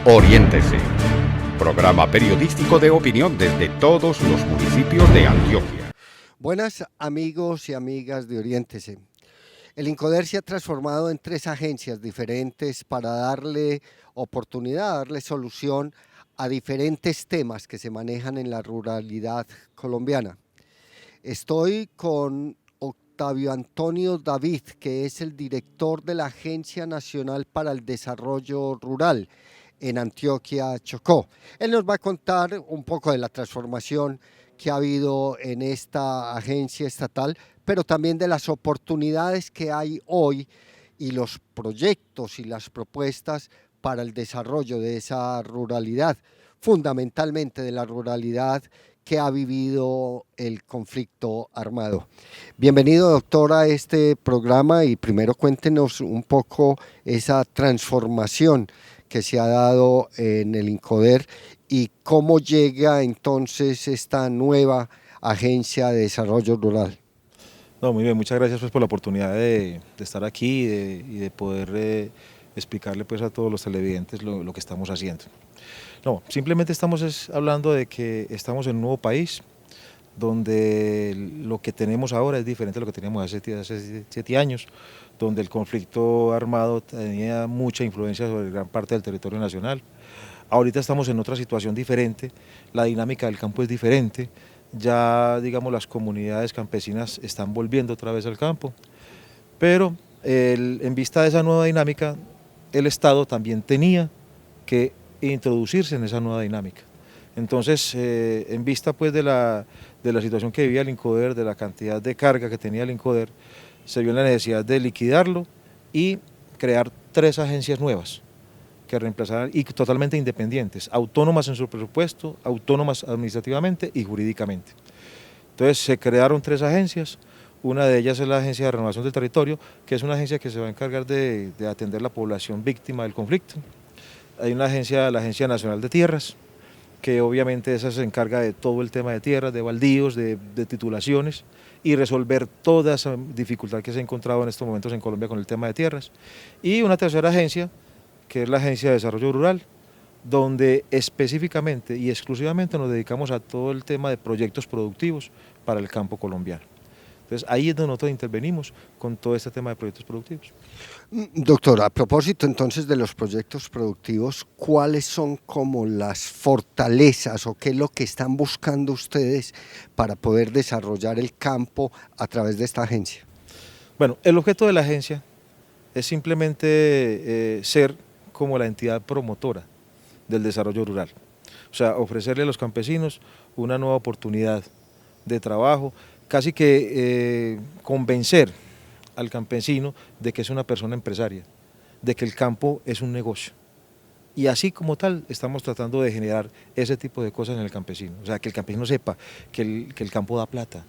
Oriéntese, programa periodístico de opinión desde todos los municipios de Antioquia. Buenas amigos y amigas de Oriéntese. El INCODER se ha transformado en 3 agencias diferentes para darle oportunidad, darle solución a diferentes temas que se manejan en la ruralidad colombiana. Estoy con Octavio Antonio David, que es el director de la Agencia Nacional para el Desarrollo Rural en Antioquia, Chocó. Él nos va a contar un poco de la transformación que ha habido en esta agencia estatal, pero también de las oportunidades que hay hoy y los proyectos y las propuestas para el desarrollo de esa ruralidad, fundamentalmente de la ruralidad que ha vivido el conflicto armado. Bienvenido, doctor, a este programa y primero cuéntenos un poco esa transformación que se ha dado en el INCODER y cómo llega entonces esta nueva Agencia de Desarrollo Rural. No, muy bien, muchas gracias pues, por la oportunidad de estar aquí y de poder explicarle pues, a todos los televidentes lo que estamos haciendo. No, simplemente estamos hablando de que estamos en un nuevo país donde lo que tenemos ahora es diferente a lo que teníamos hace 7 años, donde el conflicto armado tenía mucha influencia sobre gran parte del territorio nacional. Ahorita estamos en otra situación diferente, la dinámica del campo es diferente, ya digamos las comunidades campesinas están volviendo otra vez al campo, pero en vista de esa nueva dinámica, el Estado también tenía que introducirse en esa nueva dinámica. Entonces, en vista pues de la situación que vivía el INCODER, de la cantidad de carga que tenía el INCODER, se vio la necesidad de liquidarlo y crear 3 agencias nuevas que reemplazaran y totalmente independientes, autónomas en su presupuesto, autónomas administrativamente y jurídicamente. Entonces se crearon 3 agencias, una de ellas es la Agencia de Renovación del Territorio, que es una agencia que se va a encargar de atender la población víctima del conflicto. Hay una agencia, la Agencia Nacional de Tierras, que obviamente esa se encarga de todo el tema de tierras, de baldíos, de titulaciones y resolver toda esa dificultad que se ha encontrado en estos momentos en Colombia con el tema de tierras. Y una tercera agencia, que es la Agencia de Desarrollo Rural, donde específicamente y exclusivamente nos dedicamos a todo el tema de proyectos productivos para el campo colombiano. Entonces ahí es donde nosotros intervenimos con todo este tema de proyectos productivos. Doctor, a propósito entonces de los proyectos productivos, ¿cuáles son como las fortalezas o qué es lo que están buscando ustedes para poder desarrollar el campo a través de esta agencia? Bueno, el objeto de la agencia es simplemente ser como la entidad promotora del desarrollo rural, o sea, ofrecerle a los campesinos una nueva oportunidad de trabajo, casi que convencer al campesino de que es una persona empresaria, de que el campo es un negocio. Y así como tal estamos tratando de generar ese tipo de cosas en el campesino, o sea, que el campesino sepa que el campo da plata,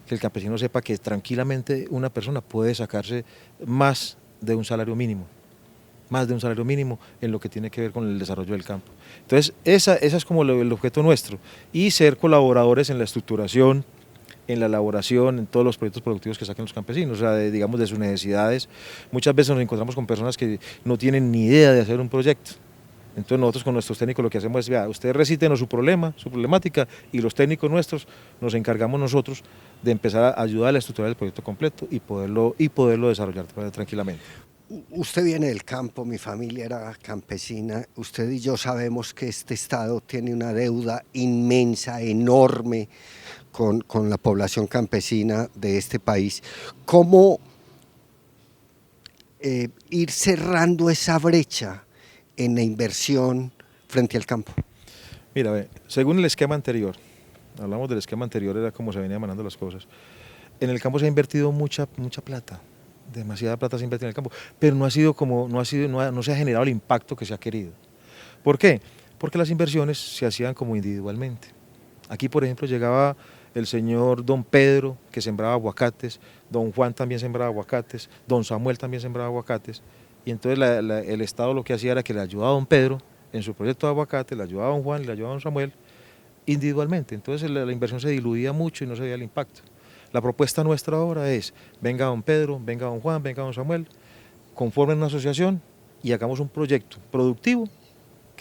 que el campesino sepa que tranquilamente una persona puede sacarse más de un salario mínimo en lo que tiene que ver con el desarrollo del campo. Entonces, esa es como el objeto nuestro, y ser colaboradores en la estructuración, en la elaboración, en todos los proyectos productivos que saquen los campesinos, o sea, digamos de sus necesidades. Muchas veces nos encontramos con personas que no tienen ni idea de hacer un proyecto. Entonces nosotros con nuestros técnicos lo que hacemos es, vea, usted recítenos su problema, su problemática, y los técnicos nuestros nos encargamos nosotros de empezar a ayudarle a estructurar el proyecto completo y poderlo desarrollar tranquilamente. Usted viene del campo, mi familia era campesina, usted y yo sabemos que este estado tiene una deuda inmensa, enorme con la población campesina de este país. ¿Cómo ir cerrando esa brecha en la inversión frente al campo? Mira, según el esquema anterior, hablamos del esquema anterior, era como se venían manejando las cosas, en el campo se ha invertido mucha plata, demasiada plata se ha invertido en el campo, pero no se ha generado el impacto que se ha querido. ¿Por qué? Porque las inversiones se hacían como individualmente. Aquí, por ejemplo, llegaba el señor don Pedro, que sembraba aguacates, don Juan también sembraba aguacates, don Samuel también sembraba aguacates, y entonces el Estado lo que hacía era que le ayudaba a don Pedro en su proyecto de aguacate, le ayudaba a don Juan, le ayudaba a don Samuel individualmente. Entonces la inversión se diluía mucho y no se veía el impacto. La propuesta nuestra ahora es, venga don Pedro, venga don Juan, venga don Samuel, conformen una asociación y hagamos un proyecto productivo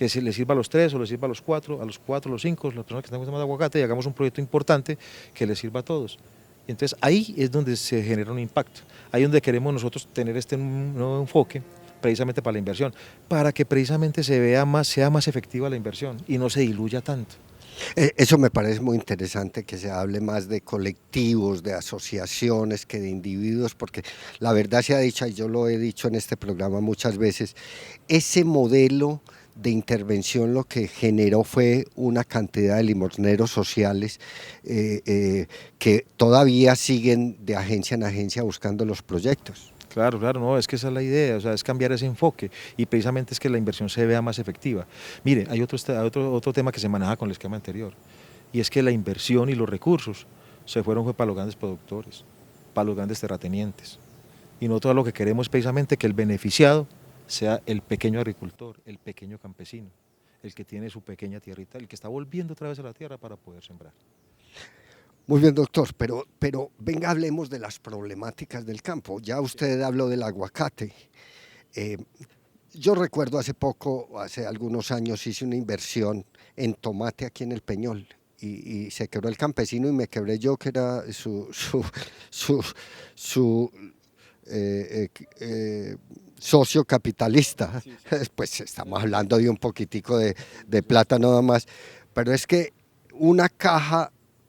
que si les sirva a los 3 o les sirva a los 4, a los 5, las personas que están gustando de aguacate, y hagamos un proyecto importante que les sirva a todos. Y entonces ahí es donde se genera un impacto, ahí es donde queremos nosotros tener este nuevo enfoque precisamente para la inversión, para que precisamente sea más efectiva la inversión y no se diluya tanto. Eso me parece muy interesante, que se hable más de colectivos, de asociaciones que de individuos, porque la verdad se ha dicho, y yo lo he dicho en este programa muchas veces, ese modelo de intervención lo que generó fue una cantidad de limosneros sociales que todavía siguen de agencia en agencia buscando los proyectos. Claro, no, es que esa es la idea, o sea, es cambiar ese enfoque y precisamente es que la inversión se vea más efectiva. Mire, hay otro tema que se maneja con el esquema anterior, y es que la inversión y los recursos fue para los grandes productores, para los grandes terratenientes, y nosotros lo que queremos es precisamente que el beneficiado sea el pequeño agricultor, el pequeño campesino, el que tiene su pequeña tierrita, el que está volviendo otra vez a la tierra para poder sembrar. Muy bien, doctor, pero venga, hablemos de las problemáticas del campo. Ya usted habló del aguacate. Yo recuerdo hace algunos años, hice una inversión en tomate aquí en el Peñol y se quebró el campesino y me quebré yo, que era su socio capitalista. Sí. Pues estamos hablando de un poquitico de plata nada más, pero es que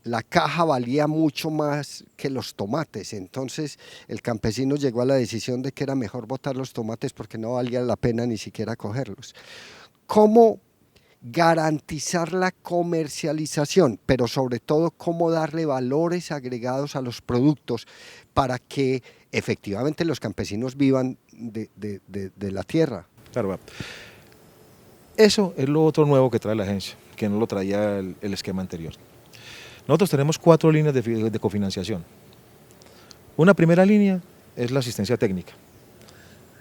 la caja valía mucho más que los tomates, entonces el campesino llegó a la decisión de que era mejor botar los tomates porque no valía la pena ni siquiera cogerlos. ¿Cómo garantizar la comercialización, pero sobre todo cómo darle valores agregados a los productos para que efectivamente los campesinos vivan de la tierra? Claro, eso es lo otro nuevo que trae la agencia, que no lo traía el esquema anterior. Nosotros tenemos 4 líneas de cofinanciación. Una primera línea es la asistencia técnica.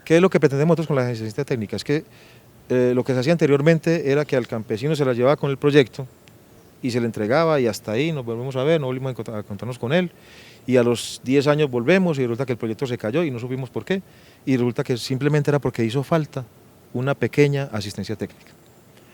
¿Qué es lo que pretendemos nosotros con la asistencia técnica? Es que lo que se hacía anteriormente era que al campesino se la llevaba con el proyecto y se le entregaba y hasta ahí nos volvemos a ver, no volvimos a encontrarnos con él, y a los 10 años volvemos y resulta que el proyecto se cayó y no supimos por qué, y resulta que simplemente era porque hizo falta una pequeña asistencia técnica.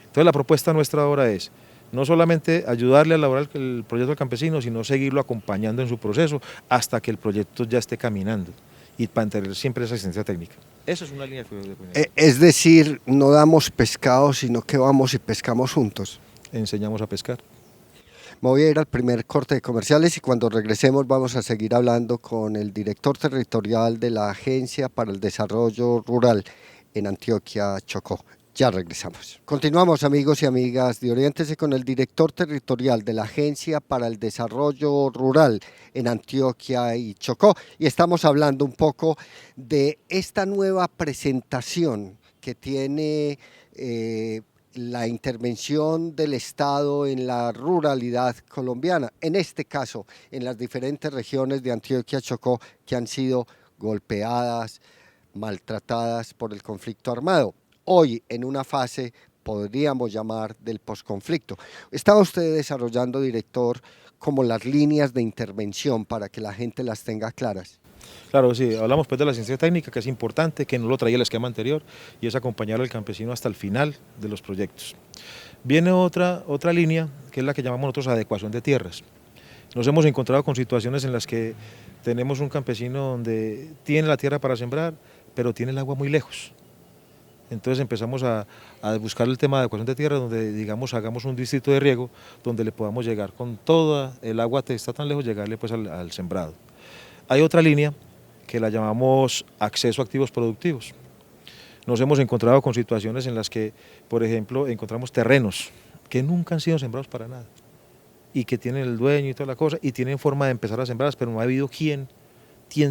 Entonces la propuesta nuestra ahora es no solamente ayudarle a elaborar el proyecto del campesino, sino seguirlo acompañando en su proceso hasta que el proyecto ya esté caminando y para tener siempre esa asistencia técnica. Esa es una línea de Es decir, no damos pescado, sino que vamos y pescamos juntos. Enseñamos a pescar. Me voy a ir al primer corte de comerciales y cuando regresemos vamos a seguir hablando con el director territorial de la Agencia para el Desarrollo Rural en Antioquia, Chocó. Ya regresamos. Continuamos, amigos y amigas de Oriéntese, con el director territorial de la Agencia para el Desarrollo Rural en Antioquia y Chocó. Y estamos hablando un poco de esta nueva presentación que tiene la intervención del Estado en la ruralidad colombiana, en este caso en las diferentes regiones de Antioquia y Chocó que han sido golpeadas, maltratadas por el conflicto armado. Hoy en una fase, podríamos llamar, del posconflicto. ¿Está usted desarrollando, director, como las líneas de intervención para que la gente las tenga claras? Claro, sí, hablamos pues de la asistencia técnica, que es importante, que no lo traía el esquema anterior, y es acompañar al campesino hasta el final de los proyectos. Viene otra línea, que es la que llamamos nosotros adecuación de tierras. Nos hemos encontrado con situaciones en las que tenemos un campesino donde tiene la tierra para sembrar, pero tiene el agua muy lejos. Entonces empezamos a buscar el tema de adecuación de tierra, donde digamos hagamos un distrito de riego donde le podamos llegar con toda el agua que está tan lejos, llegarle pues al sembrado. Hay otra línea que la llamamos acceso a activos productivos. Nos hemos encontrado con situaciones en las que, por ejemplo, encontramos terrenos que nunca han sido sembrados para nada y que tienen el dueño y toda la cosa y tienen forma de empezar a sembrarlas, pero no ha habido quien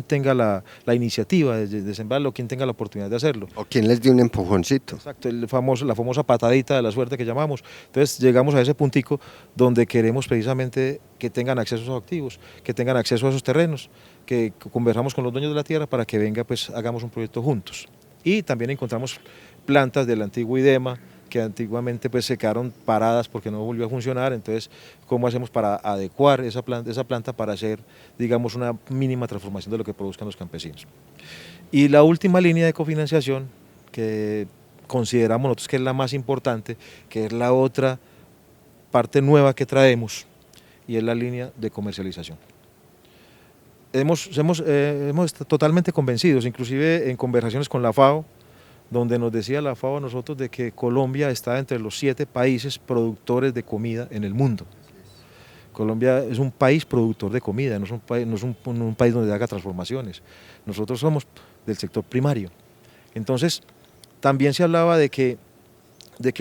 tenga la iniciativa de sembrarlo, quien tenga la oportunidad de hacerlo. O quien les dé un empujoncito. Exacto, la famosa patadita de la suerte que llamamos. Entonces llegamos a ese puntico donde queremos precisamente que tengan acceso a esos activos, que tengan acceso a esos terrenos, que conversamos con los dueños de la tierra para que venga, pues hagamos un proyecto juntos. Y también encontramos plantas del antiguo IDEMA, que antiguamente pues se quedaron paradas porque no volvió a funcionar, entonces ¿cómo hacemos para adecuar esa planta para hacer, digamos, una mínima transformación de lo que produzcan los campesinos? Y la última línea de cofinanciación, que consideramos nosotros que es la más importante, que es la otra parte nueva que traemos, y es la línea de comercialización. Hemos estado totalmente convencidos, inclusive en conversaciones con la FAO, donde nos decía la FAO a nosotros de que Colombia está entre los 7 países productores de comida en el mundo. Colombia es un país productor de comida, no es un país donde haga transformaciones. Nosotros somos del sector primario. Entonces, también se hablaba de que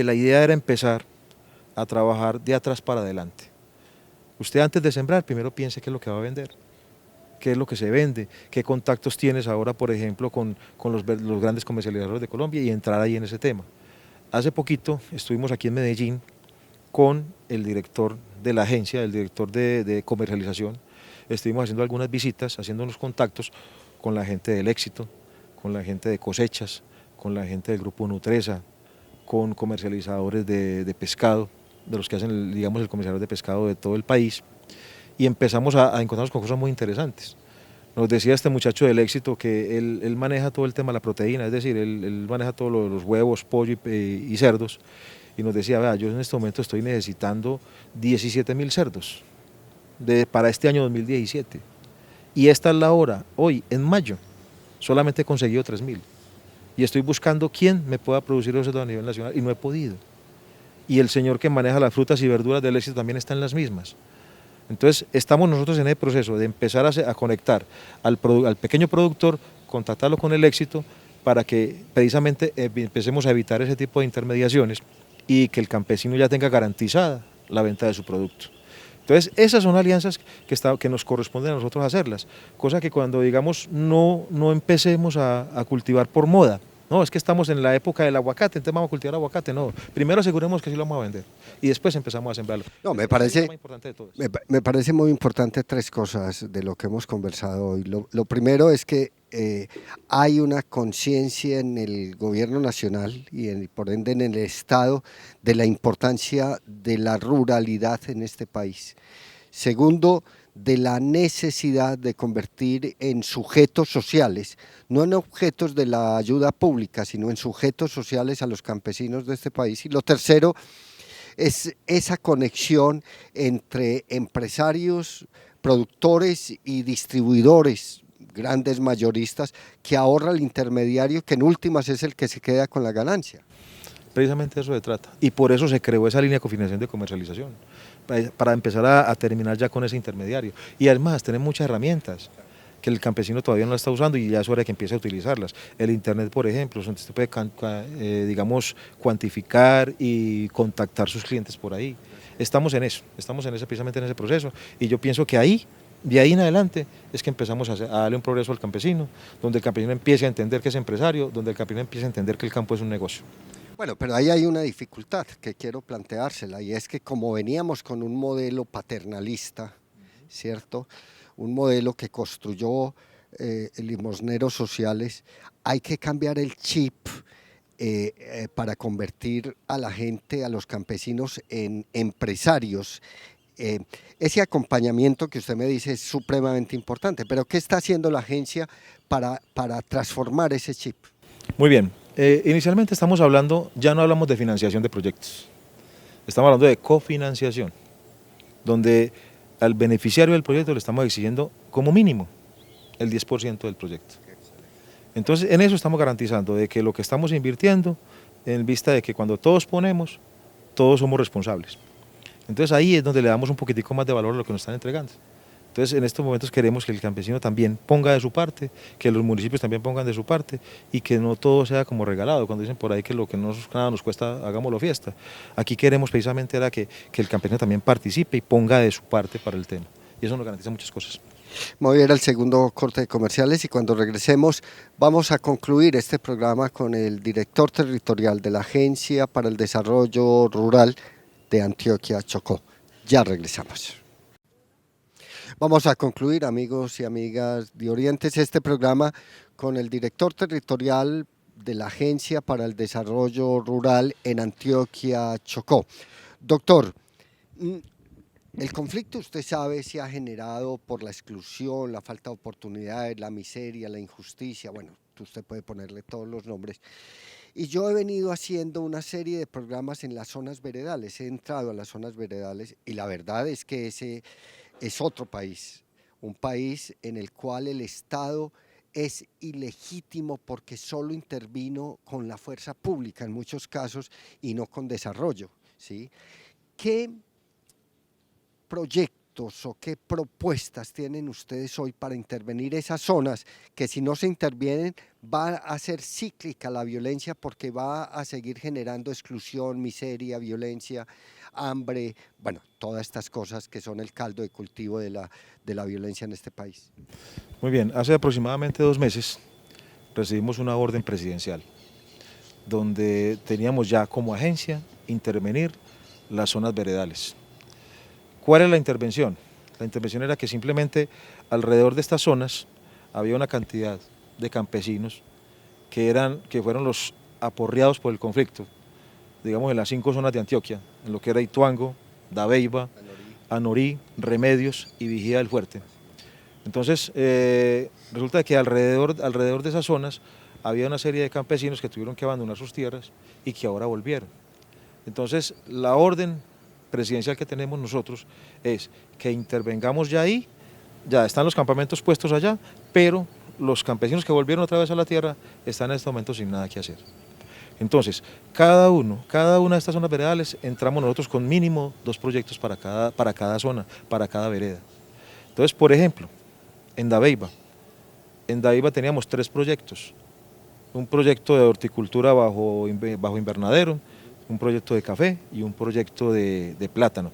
la idea era empezar a trabajar de atrás para adelante. Usted antes de sembrar, primero piense qué es lo que va a vender, qué es lo que se vende, qué contactos tienes ahora, por ejemplo, con los grandes comercializadores de Colombia y entrar ahí en ese tema. Hace poquito estuvimos aquí en Medellín con el director de la agencia, el director de comercialización. Estuvimos haciendo algunas visitas, haciendo unos contactos con la gente del Éxito, con la gente de Cosechas, con la gente del Grupo Nutresa, con comercializadores de pescado, de los que hacen, digamos, el comercializador de pescado de todo el país, y empezamos a encontrarnos con cosas muy interesantes. Nos decía este muchacho del Éxito que él maneja todo el tema de la proteína, es decir, él maneja todos los huevos, pollo y cerdos, y nos decía, vea, yo en este momento estoy necesitando 17.000 cerdos para este año 2017, y esta es la hora, hoy, en mayo, solamente he conseguido 3.000, y estoy buscando quién me pueda producir los cerdos a nivel nacional, y no he podido. Y el señor que maneja las frutas y verduras del Éxito también está en las mismas. Entonces, estamos nosotros en el proceso de empezar a conectar al pequeño productor, contactarlo con el Éxito, para que precisamente empecemos a evitar ese tipo de intermediaciones y que el campesino ya tenga garantizada la venta de su producto. Entonces, esas son alianzas que nos corresponden a nosotros hacerlas, cosa que cuando, digamos, no empecemos a cultivar por moda. No, es que estamos en la época del aguacate, entonces vamos a cultivar aguacate. No, primero aseguremos que sí lo vamos a vender y después empezamos a sembrarlo. No, me Entonces, parece, me parece muy importante 3 cosas de lo que hemos conversado hoy. Lo primero es que hay una conciencia en el gobierno nacional y por ende en el Estado de la importancia de la ruralidad en este país. Segundo, de la necesidad de convertir en sujetos sociales, no en objetos de la ayuda pública, sino en sujetos sociales a los campesinos de este país. Y lo tercero es esa conexión entre empresarios, productores y distribuidores, grandes mayoristas, que ahorra el intermediario, que en últimas es el que se queda con la ganancia. Precisamente eso se trata, y por eso se creó esa línea de cofinanciación de comercialización, para empezar a terminar ya con ese intermediario. Y además tenemos muchas herramientas que el campesino todavía no la está usando y ya es hora de que empiece a utilizarlas. El internet, por ejemplo, donde usted puede, digamos, cuantificar y contactar sus clientes por ahí. Estamos precisamente en ese proceso, y yo pienso que de ahí en adelante es que empezamos a darle un progreso al campesino, donde el campesino empiece a entender que es empresario, donde el campesino empiece a entender que el campo es un negocio. Bueno, pero ahí hay una dificultad que quiero planteársela, y es que como veníamos con un modelo paternalista, ¿cierto? Un modelo que construyó limosneros sociales, hay que cambiar el chip para convertir a la gente, a los campesinos, en empresarios. Ese acompañamiento que usted me dice es supremamente importante, pero ¿qué está haciendo la agencia para transformar ese chip? Muy bien. Inicialmente estamos hablando, ya no hablamos de financiación de proyectos, estamos hablando de cofinanciación, donde al beneficiario del proyecto le estamos exigiendo como mínimo el 10% del proyecto. Entonces, en eso estamos garantizando de que lo que estamos invirtiendo, en vista de que cuando todos ponemos, todos somos responsables. Entonces ahí es donde le damos un poquitico más de valor a lo que nos están entregando. Entonces, en estos momentos queremos que el campesino también ponga de su parte, que los municipios también pongan de su parte, y que no todo sea como regalado. Cuando dicen por ahí que lo que nada nos cuesta, hagámoslo fiesta. Aquí queremos precisamente era que el campesino también participe y ponga de su parte para el tema. Y eso nos garantiza muchas cosas. Me voy a ir al segundo corte de comerciales, y cuando regresemos vamos a concluir este programa con el director territorial de la Agencia para el Desarrollo Rural de Antioquia, Chocó. Ya regresamos. Vamos a concluir, amigos y amigas de Orientes, este programa con el director territorial de la Agencia para el Desarrollo Rural en Antioquia, Chocó. Doctor, el conflicto, usted sabe, se ha generado por la exclusión, la falta de oportunidades, la miseria, la injusticia, bueno, usted puede ponerle todos los nombres. Y yo he venido haciendo una serie de programas en las zonas veredales, he entrado a las zonas veredales y la verdad es que ese es otro país, un país en el cual el Estado es ilegítimo porque solo intervino con la fuerza pública en muchos casos y no con desarrollo, ¿sí? ¿Qué proyectos o qué propuestas tienen ustedes hoy para intervenir esas zonas que si no se intervienen va a ser cíclica la violencia porque va a seguir generando exclusión, miseria, violencia, hambre, bueno, todas estas cosas que son el caldo de cultivo de la violencia en este país? Muy bien, hace aproximadamente 2 meses recibimos una orden presidencial donde teníamos ya como agencia intervenir las zonas veredales. ¿Cuál es la intervención? La intervención era que simplemente alrededor de estas zonas había una cantidad de campesinos que fueron los aporreados por el conflicto, digamos en las 5 zonas de Antioquia, en lo que era Ituango, Dabeiba, Anorí, Remedios y Vigía del Fuerte. Entonces, resulta que alrededor de esas zonas había una serie de campesinos que tuvieron que abandonar sus tierras y que ahora volvieron. Entonces, la orden presidencial que tenemos nosotros es que intervengamos ya ahí, ya están los campamentos puestos allá, pero los campesinos que volvieron otra vez a la tierra están en este momento sin nada que hacer. Entonces, cada una de estas zonas veredales entramos nosotros con mínimo 2 proyectos para cada zona, para cada vereda. Entonces, por ejemplo, en Dabeiba teníamos 3 proyectos, un proyecto de horticultura bajo invernadero, un proyecto de café y un proyecto de plátano.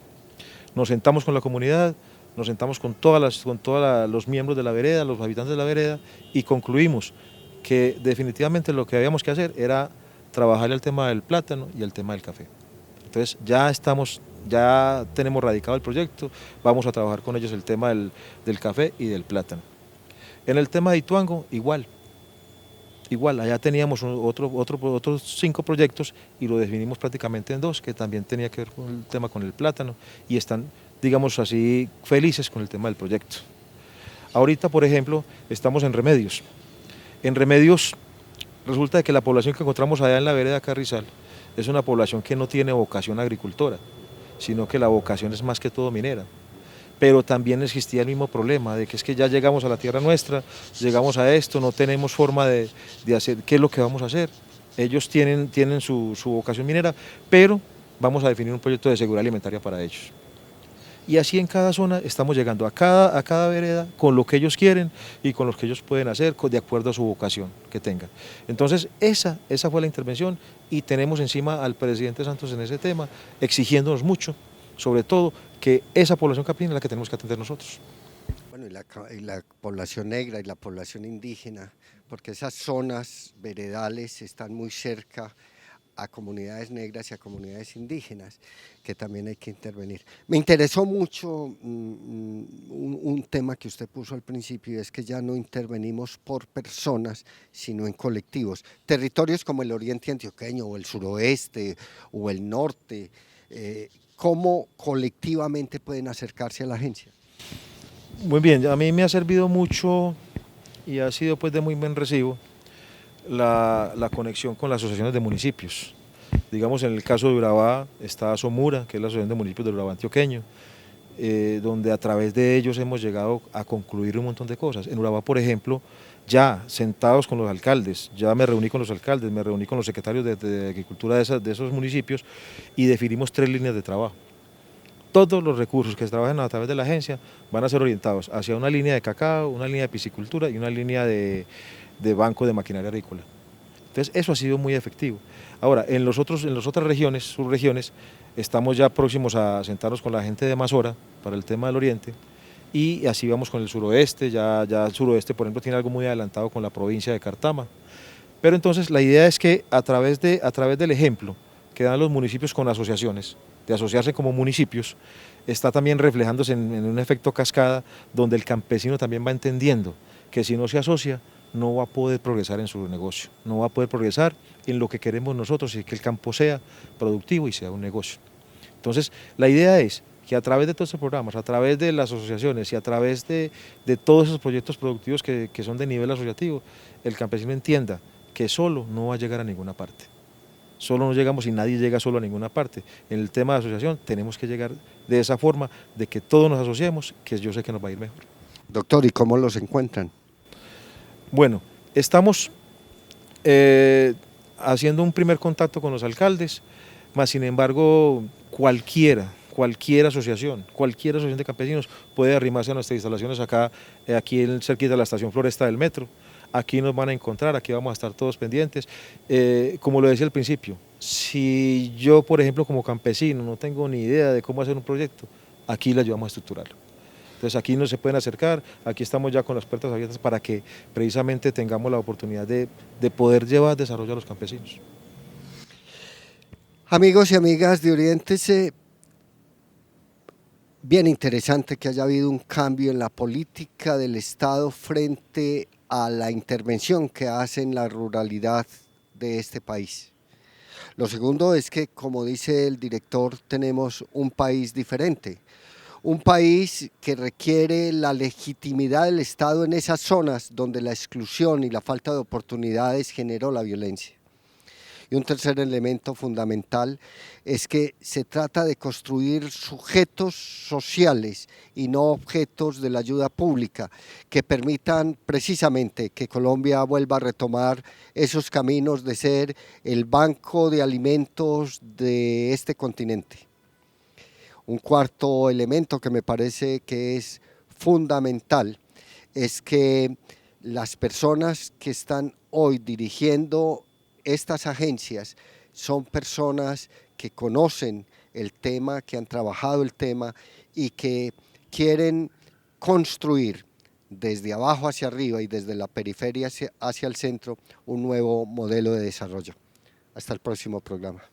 Nos sentamos con la comunidad, nos sentamos con todos los miembros de la vereda, los habitantes de la vereda y concluimos que definitivamente lo que habíamos que hacer era trabajar el tema del plátano y el tema del café. Entonces ya tenemos radicado el proyecto, vamos a trabajar con ellos el tema del café y del plátano. En el tema de Ituango, igual, allá teníamos otros 5 proyectos y lo definimos prácticamente en 2, que también tenía que ver con el tema con el plátano y están, digamos así, felices con el tema del proyecto. Ahorita, por ejemplo, estamos en Remedios. En Remedios resulta que la población que encontramos allá en la vereda Carrizal es una población que no tiene vocación agricultora, sino que la vocación es más que todo minera. Pero también existía el mismo problema, de que es que ya llegamos a la tierra nuestra, llegamos a esto, no tenemos forma de hacer, ¿qué es lo que vamos a hacer? Ellos tienen su vocación minera, pero vamos a definir un proyecto de seguridad alimentaria para ellos. Y así en cada zona estamos llegando a cada vereda con lo que ellos quieren y con lo que ellos pueden hacer de acuerdo a su vocación que tengan. Entonces esa fue la intervención y tenemos encima al presidente Santos en ese tema, exigiéndonos mucho, sobre todo que esa población campesina es la que tenemos que atender nosotros. Bueno, y la población negra y la población indígena, porque esas zonas veredales están muy cerca a comunidades negras y a comunidades indígenas, que también hay que intervenir. Me interesó mucho un tema que usted puso al principio, y es que ya no intervenimos por personas, sino en colectivos. Territorios como el oriente antioqueño, o el suroeste, o el norte, ¿cómo colectivamente pueden acercarse a la agencia? Muy bien, a mí me ha servido mucho y ha sido pues de muy buen recibo la conexión con las asociaciones de municipios. Digamos, en el caso de Urabá está Somura, que es la Asociación de Municipios de Urabá Antioqueño, donde a través de ellos hemos llegado a concluir un montón de cosas. En Urabá, por ejemplo, ya sentados con los alcaldes, ya me reuní con los alcaldes, me reuní con los secretarios de Agricultura de esos municipios y definimos 3 líneas de trabajo. Todos los recursos que se trabajan a través de la agencia van a ser orientados hacia una línea de cacao, una línea de piscicultura y una línea de banco de maquinaria agrícola. Entonces eso ha sido muy efectivo. Ahora, en las otras regiones, subregiones, estamos ya próximos a sentarnos con la gente de Mazora para el tema del oriente y así vamos con el suroeste, ya el suroeste por ejemplo tiene algo muy adelantado con la provincia de Cartama. Pero entonces la idea es que a través del ejemplo que dan los municipios con asociaciones, de asociarse como municipios, está también reflejándose en un efecto cascada donde el campesino también va entendiendo que si no se asocia no va a poder progresar en su negocio, no va a poder progresar en lo que queremos nosotros y que el campo sea productivo y sea un negocio. Entonces la idea es que a través de todos estos programas, a través de las asociaciones y a través de todos esos proyectos productivos que son de nivel asociativo, el campesino entienda que solo no va a llegar a ninguna parte. Solo no llegamos y nadie llega solo a ninguna parte. En el tema de asociación tenemos que llegar de esa forma, de que todos nos asociemos, que yo sé que nos va a ir mejor. Doctor, ¿y cómo los encuentran? Bueno, estamos haciendo un primer contacto con los alcaldes, mas sin embargo cualquier asociación de campesinos puede arrimarse a nuestras instalaciones acá, aquí cerquita de la estación Floresta del metro. Aquí nos van a encontrar, aquí vamos a estar todos pendientes. Como lo decía al principio, si yo, por ejemplo, como campesino no tengo ni idea de cómo hacer un proyecto, aquí le ayudamos a estructurarlo. Entonces aquí no se pueden acercar, aquí estamos ya con las puertas abiertas para que precisamente tengamos la oportunidad de poder llevar desarrollo a los campesinos. Amigos y amigas de Oriéntese, bien interesante que haya habido un cambio en la política del Estado frente a la intervención que hace en la ruralidad de este país. Lo segundo es que, como dice el director, tenemos un país diferente, un país que requiere la legitimidad del Estado en esas zonas donde la exclusión y la falta de oportunidades generó la violencia. Y un tercer elemento fundamental es que se trata de construir sujetos sociales y no objetos de la ayuda pública que permitan precisamente que Colombia vuelva a retomar esos caminos de ser el banco de alimentos de este continente. Un cuarto elemento que me parece que es fundamental es que las personas que están hoy dirigiendo estas agencias son personas que conocen el tema, que han trabajado el tema y que quieren construir desde abajo hacia arriba y desde la periferia hacia el centro un nuevo modelo de desarrollo. Hasta el próximo programa.